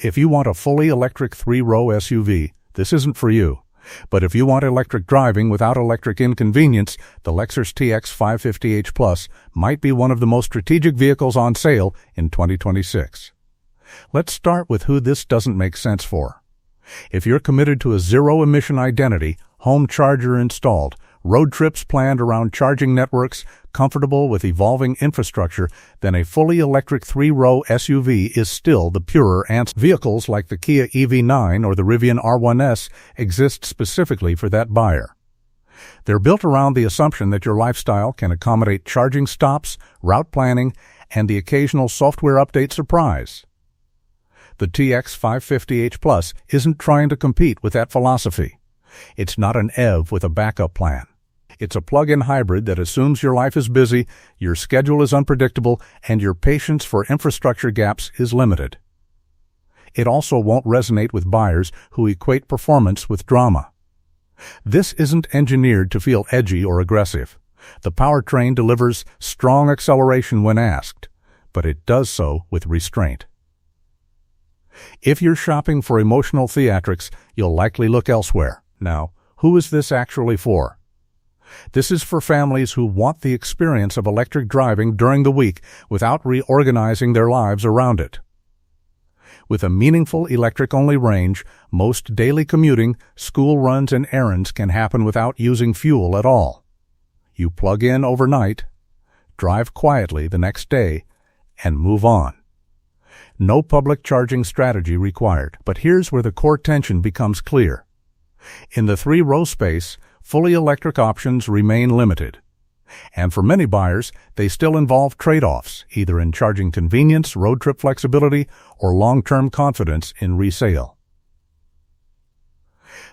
If you want a fully electric three-row SUV, this isn't for you. But if you want electric driving without electric inconvenience, the Lexus TX 550h Plus might be one of the most strategic vehicles on sale in 2026. Let's start with who this doesn't make sense for. If you're committed to a zero-emission identity, home charger installed, road trips planned around charging networks, comfortable with evolving infrastructure, then a fully electric three-row SUV is still the purer answer. Vehicles like the Kia EV9 or the Rivian R1S exist specifically for that buyer. They're built around the assumption that your lifestyle can accommodate charging stops, route planning, and the occasional software update surprise. The TX 550h Plus isn't trying to compete with that philosophy. It's not an EV with a backup plan. It's a plug-in hybrid that assumes your life is busy, your schedule is unpredictable, and your patience for infrastructure gaps is limited. It also won't resonate with buyers who equate performance with drama. This isn't engineered to feel edgy or aggressive. The powertrain delivers strong acceleration when asked, but it does so with restraint. If you're shopping for emotional theatrics, you'll likely look elsewhere. Now, who is this actually for? This is for families who want the experience of electric driving during the week without reorganizing their lives around it. With a meaningful electric-only range, most daily commuting, school runs, and errands can happen without using fuel at all. You plug in overnight, drive quietly the next day, and move on. No public charging strategy required. But here's where the core tension becomes clear. In the three-row space, fully electric options remain limited. And for many buyers, they still involve trade-offs, either in charging convenience, road trip flexibility, or long-term confidence in resale.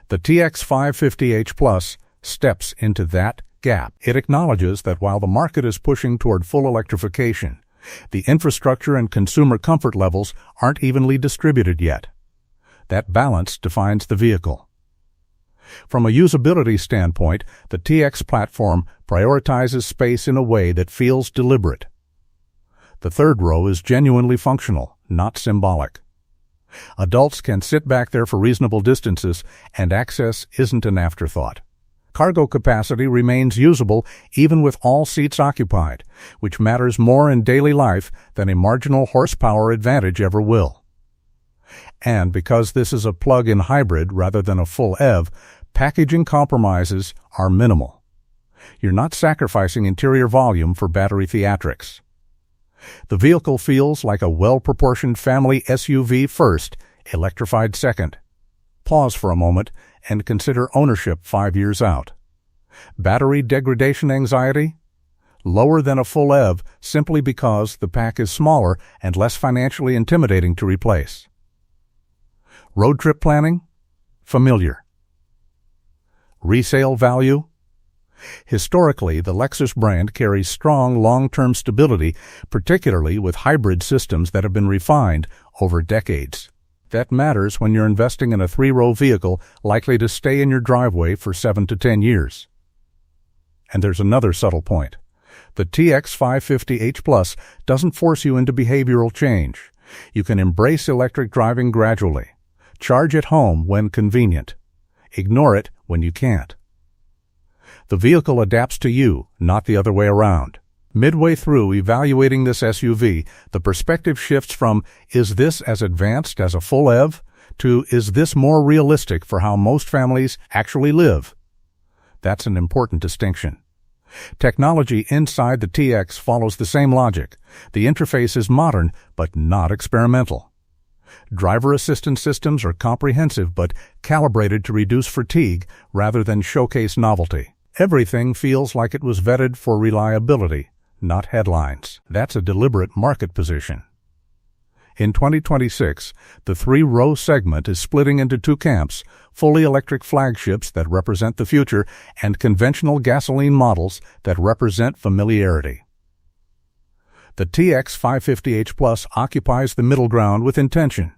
The TX 550h Plus steps into that gap. It acknowledges that while the market is pushing toward full electrification, the infrastructure and consumer comfort levels aren't evenly distributed yet. That balance defines the vehicle. From a usability standpoint, the TX platform prioritizes space in a way that feels deliberate. The third row is genuinely functional, not symbolic. Adults can sit back there for reasonable distances, and access isn't an afterthought. Cargo capacity remains usable even with all seats occupied, which matters more in daily life than a marginal horsepower advantage ever will. And because this is a plug-in hybrid rather than a full EV, packaging compromises are minimal. You're not sacrificing interior volume for battery theatrics. The vehicle feels like a well-proportioned family SUV first, electrified second. Pause for a moment and consider ownership 5 years out. Battery degradation anxiety? Lower than a full EV simply because the pack is smaller and less financially intimidating to replace. Road trip planning? Familiar. Resale value? Historically, the Lexus brand carries strong long-term stability, particularly with hybrid systems that have been refined over decades. That matters when you're investing in a three-row vehicle likely to stay in your driveway for 7 to 10 years. And there's another subtle point. The TX 550h Plus doesn't force you into behavioral change. You can embrace electric driving gradually. Charge at home when convenient. Ignore it when you can't. The vehicle adapts to you, not the other way around. Midway through evaluating this SUV, the perspective shifts from, is this as advanced as a full EV, to, is this more realistic for how most families actually live? That's an important distinction. Technology inside the TX follows the same logic. The interface is modern, but not experimental. Driver assistance systems are comprehensive but calibrated to reduce fatigue rather than showcase novelty. Everything feels like it was vetted for reliability, not headlines. That's a deliberate market position. In 2026, the three-row segment is splitting into two camps: fully electric flagships that represent the future and conventional gasoline models that represent familiarity. The TX 550h Plus occupies the middle ground with intention.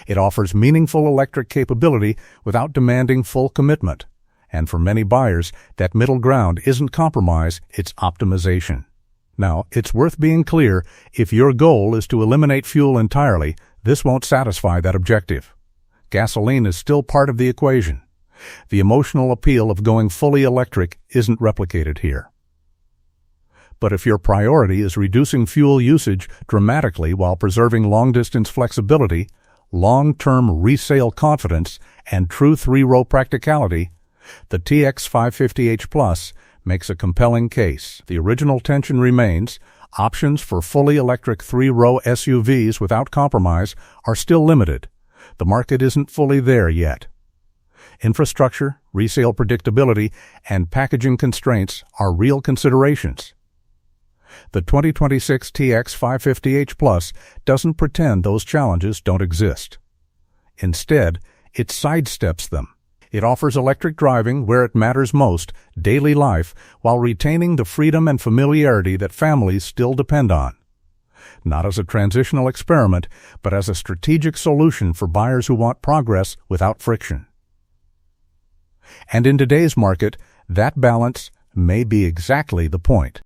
It offers meaningful electric capability without demanding full commitment. And for many buyers, that middle ground isn't compromise, it's optimization. Now, it's worth being clear, if your goal is to eliminate fuel entirely, this won't satisfy that objective. Gasoline is still part of the equation. The emotional appeal of going fully electric isn't replicated here. But if your priority is reducing fuel usage dramatically while preserving long-distance flexibility, long-term resale confidence, and true three-row practicality, the TX 550h Plus makes a compelling case. The original tension remains. Options for fully electric three-row SUVs without compromise are still limited. The market isn't fully there yet. Infrastructure, resale predictability, and packaging constraints are real considerations. The 2026 TX 550h Plus doesn't pretend those challenges don't exist. Instead, it sidesteps them. It offers electric driving where it matters most, daily life, while retaining the freedom and familiarity that families still depend on. Not as a transitional experiment, but as a strategic solution for buyers who want progress without friction. And in today's market, that balance may be exactly the point.